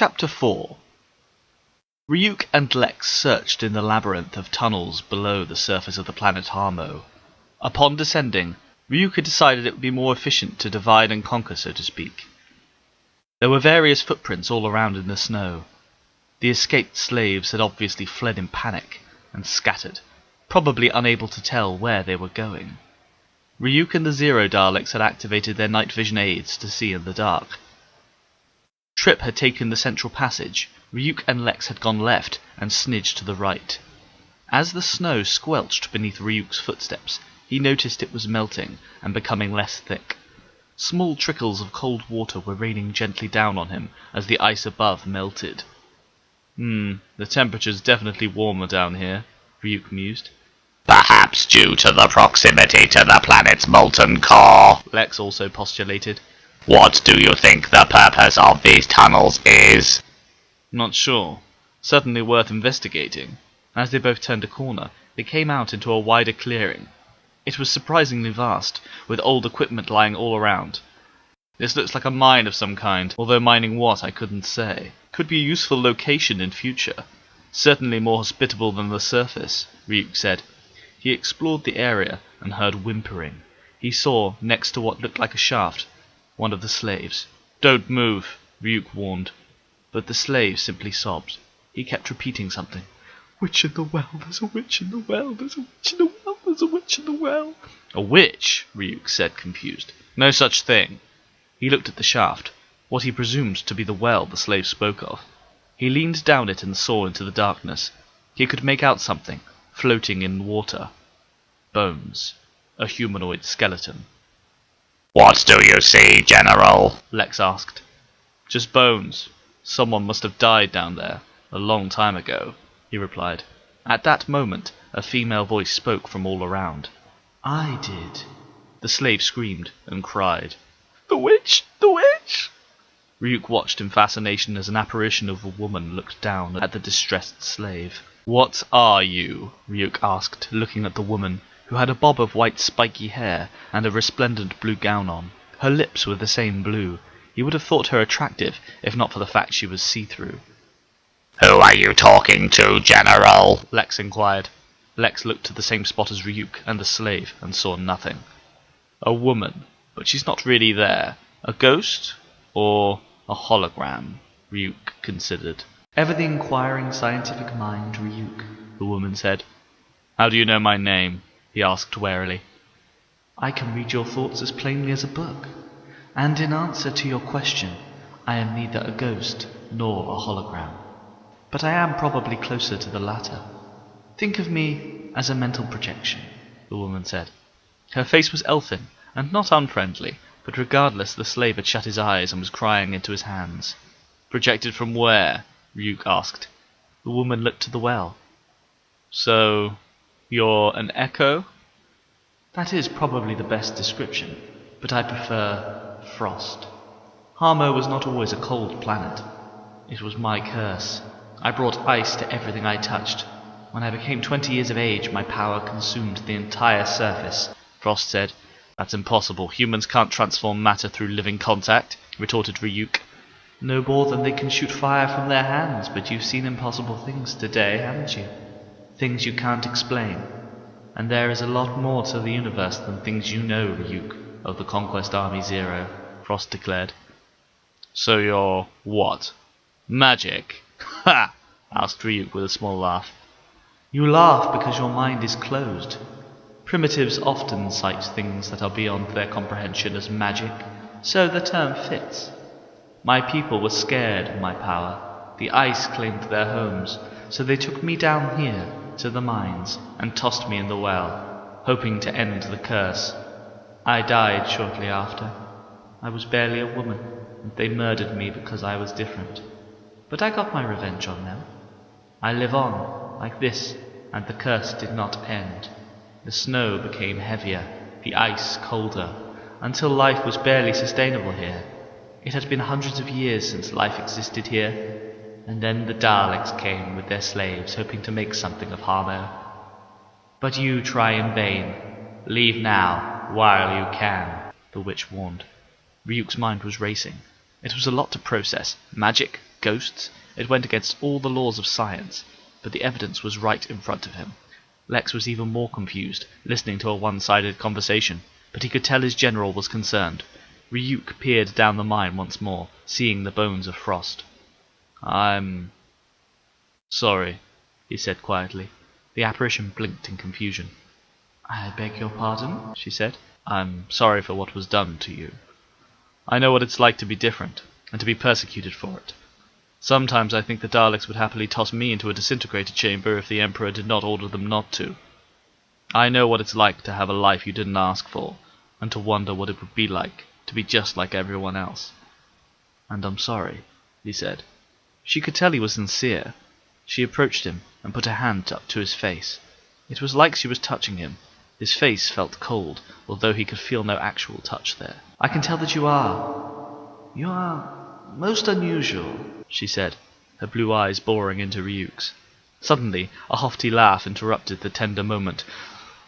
Chapter 4. Ryuk and Lex searched in the labyrinth of tunnels below the surface of the planet Harrmow. Upon descending, Ryuk had decided it would be more efficient to divide and conquer, so to speak. There were various footprints all around in the snow. The escaped slaves had obviously fled in panic and scattered, probably unable to tell where they were going. Ryuk and the Zero Daleks had activated their night vision aids to see in the dark. Trip had taken the central passage. Ryuk and Lex had gone left and Snidge to the right. As the snow squelched beneath Ryuk's footsteps, he noticed it was melting and becoming less thick. Small trickles of cold water were raining gently down on him as the ice above melted. The temperature's definitely warmer down here, Ryuk mused. Perhaps due to the proximity to the planet's molten core, Lex also postulated. What do you think the purpose of these tunnels is? Not sure. Certainly worth investigating. As they both turned a corner, they came out into a wider clearing. It was surprisingly vast, with old equipment lying all around. This looks like a mine of some kind, although mining what I couldn't say. Could be a useful location in future. Certainly more hospitable than the surface, Ryuk said. He explored the area and heard whimpering. He saw, next to what looked like a shaft, one of the slaves. "Don't move," Ryuk warned. But the slave simply sobbed. He kept repeating something. "Witch in the well, there's a witch in the well, there's a witch in the well, there's a witch in the well." "A witch?" Ryuk said, confused. "No such thing." He looked at the shaft, what he presumed to be the well the slave spoke of. He leaned down it and saw into the darkness. He could make out something, floating in water. Bones. A humanoid skeleton. What do you see, General? Lex asked. "Just bones. Someone must have died down there, a long time ago," he replied. At that moment, a female voice spoke from all around. "I did." The slave screamed and cried. "The witch! The witch!" Ryuk watched in fascination as an apparition of a woman looked down at the distressed slave. "What are you?" Ryuk asked, looking at the woman, who had a bob of white spiky hair and a resplendent blue gown on. Her lips were the same blue. He would have thought her attractive, if not for the fact she was see-through. Who are you talking to, General? Lex inquired. Lex looked to the same spot as Ryuk and the slave and saw nothing. "A woman, but she's not really there. A ghost? Or a hologram?" Ryuk considered. "Ever the inquiring scientific mind, Ryuk," the woman said. "How do you know my name?" he asked warily. "I can read your thoughts as plainly as a book. And in answer to your question, I am neither a ghost nor a hologram. But I am probably closer to the latter. Think of me as a mental projection," the woman said. Her face was elfin and not unfriendly, but regardless the slave had shut his eyes and was crying into his hands. "Projected from where?" Ryuk asked. The woman looked to the well. "So, you're an echo?" "That is probably the best description, but I prefer frost. Harrmow was not always a cold planet. It was my curse. I brought ice to everything I touched. When I became 20 years of age, my power consumed the entire surface." Frost said. "That's impossible. Humans can't transform matter through living contact," retorted Ryuk. "No more than they can shoot fire from their hands, but you've seen impossible things today, haven't you? Things you can't explain. And there is a lot more to the universe than things you know, Ryuk, of the Conquest Army Zero," Frost declared. "So you're what? Magic?" "Ha!" asked Ryuk with a small laugh. "You laugh because your mind is closed. Primitives often cite things that are beyond their comprehension as magic, so the term fits. My people were scared of my power. The ice claimed their homes, so they took me down here to the mines and tossed me in the well, hoping to end the curse. I died shortly after. I was barely a woman, and they murdered me because I was different. But I got my revenge on them. I live on, like this, and the curse did not end. The snow became heavier, the ice colder, until life was barely sustainable here. It had been hundreds of years since life existed here, and then the Daleks came with their slaves, hoping to make something of Harrmow. But you try in vain. Leave now, while you can," the witch warned. Ryuk's mind was racing. It was a lot to process. Magic, Ghosts? It went against all the laws of science, but the evidence was right in front of him. Lex was even more confused, listening to a one-sided conversation, but he could tell his general was concerned. Ryuk peered down the mine once more, seeing the bones of Frost. "I'm sorry," he said quietly. The apparition blinked in confusion. "I beg your pardon?" she said. "I'm sorry for what was done to you. I know what it's like to be different, and to be persecuted for it. Sometimes I think the Daleks would happily toss me into a disintegrator chamber if the Emperor did not order them not to. I know what it's like to have a life you didn't ask for, and to wonder what it would be like to be just like everyone else. And I'm sorry," he said. She could tell he was sincere. She approached him and put her hand up to his face. It was like she was touching him. His face felt cold, although he could feel no actual touch there. "I can tell that you are most unusual," she said, her blue eyes boring into Ryuk's. Suddenly, a hefty laugh interrupted the tender moment.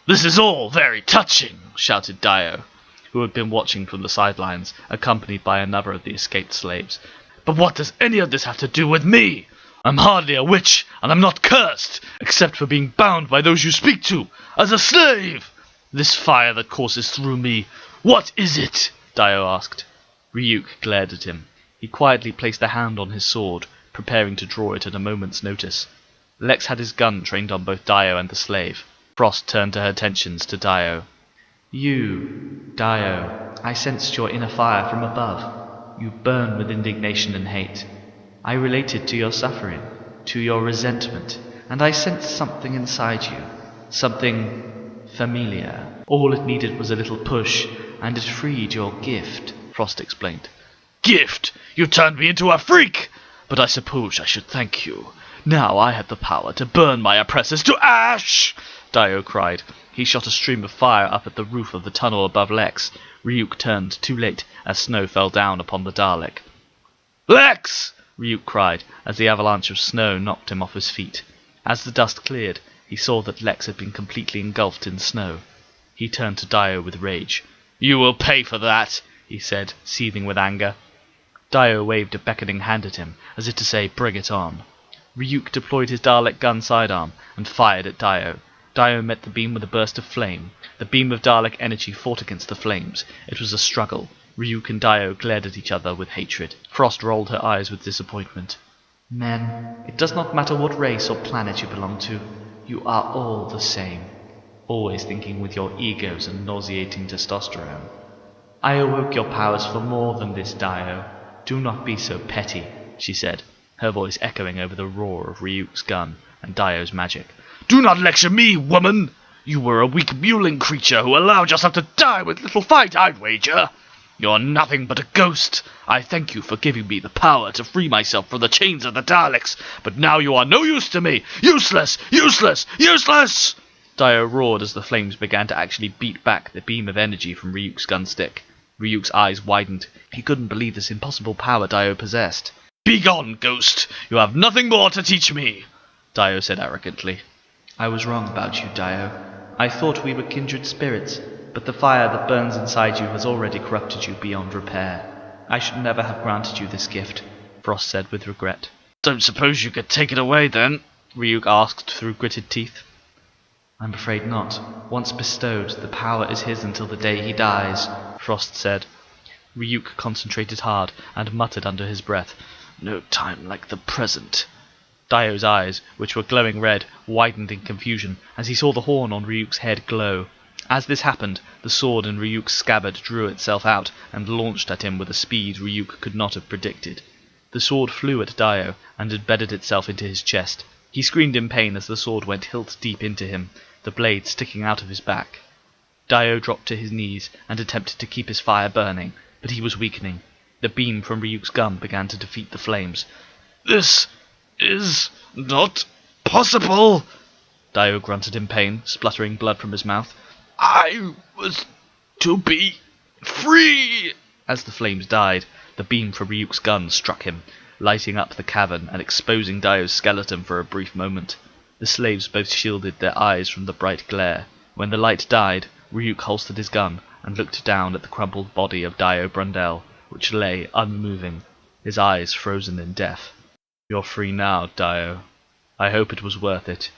"This is all very touching," shouted Dayo, who had been watching from the sidelines, accompanied by another of the escaped slaves. "But what does any of this have to do with me? I'm hardly a witch, and I'm not cursed, except for being bound by those you speak to, as a slave! This fire that courses through me, what is it?" Dayo asked. Ryuk glared at him. He quietly placed a hand on his sword, preparing to draw it at a moment's notice. Lex had his gun trained on both Dayo and the slave. Frost turned her attentions to Dayo. "You, Dayo, I sensed your inner fire from above. You burn with indignation and hate. I related to your suffering, to your resentment, and I sensed something inside you, something familiar. All it needed was a little push, and it freed your gift," Frost explained. "Gift? You turned me into a freak! But I suppose I should thank you. Now I have the power to burn my oppressors to ash!" Dayo cried. He shot a stream of fire up at the roof of the tunnel above Lex. Ryuk turned too late as snow fell down upon the Dalek. "Lex!" Ryuk cried as the avalanche of snow knocked him off his feet. As the dust cleared, he saw that Lex had been completely engulfed in snow. He turned to Dayo with rage. "You will pay for that," he said, seething with anger. Dayo waved a beckoning hand at him, as if to say, "Bring it on." Ryuk deployed his Dalek gun sidearm and fired at Dayo. Dayo met the beam with a burst of flame. The beam of Dalek energy fought against the flames. It was a struggle. Ryuk and Dayo glared at each other with hatred. Frost rolled her eyes with disappointment. "Men, it does not matter what race or planet you belong to. You are all the same. Always thinking with your egos and nauseating testosterone. I awoke your powers for more than this, Dayo. Do not be so petty," she said, her voice echoing over the roar of Ryuk's gun and Dayo's magic. "Do not lecture me, woman! You were a weak mewling creature who allowed yourself to die with little fight, I'd wager. You're nothing but a ghost. I thank you for giving me the power to free myself from the chains of the Daleks, but now you are no use to me! Useless! Useless! Useless!" Dayo roared as the flames began to actually beat back the beam of energy from Ryuk's gunstick. Ryuk's eyes widened. He couldn't believe this impossible power Dayo possessed. "Begone, ghost! You have nothing more to teach me!" Dayo said arrogantly. "I was wrong about you, Dayo. I thought we were kindred spirits, but the fire that burns inside you has already corrupted you beyond repair. I should never have granted you this gift," Frost said with regret. "Don't suppose you could take it away, then?" Ryuk asked through gritted teeth. "I'm afraid not. Once bestowed, the power is his until the day he dies," Frost said. Ryuk concentrated hard and muttered under his breath, "No time like the present." Dayo's eyes, which were glowing red, widened in confusion as he saw the horn on Ryuk's head glow. As this happened, the sword in Ryuk's scabbard drew itself out and launched at him with a speed Ryuk could not have predicted. The sword flew at Dayo and embedded itself into his chest. He screamed in pain as the sword went hilt deep into him, the blade sticking out of his back. Dayo dropped to his knees and attempted to keep his fire burning, but he was weakening. The beam from Ryuk's gun began to defeat the flames. "This is not possible," Dayo grunted in pain, spluttering blood from his mouth. "I was to be free!" As the flames died, the beam from Ryuk's gun struck him, lighting up the cavern and exposing Dayo's skeleton for a brief moment. The slaves both shielded their eyes from the bright glare. When the light died, Ryuk holstered his gun and looked down at the crumpled body of Dayo Brundell, which lay unmoving, his eyes frozen in death. You're free now, Dayo. I hope it was worth it.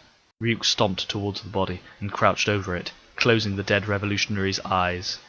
Ryuk stomped towards the body and crouched over it, closing the dead revolutionary's eyes.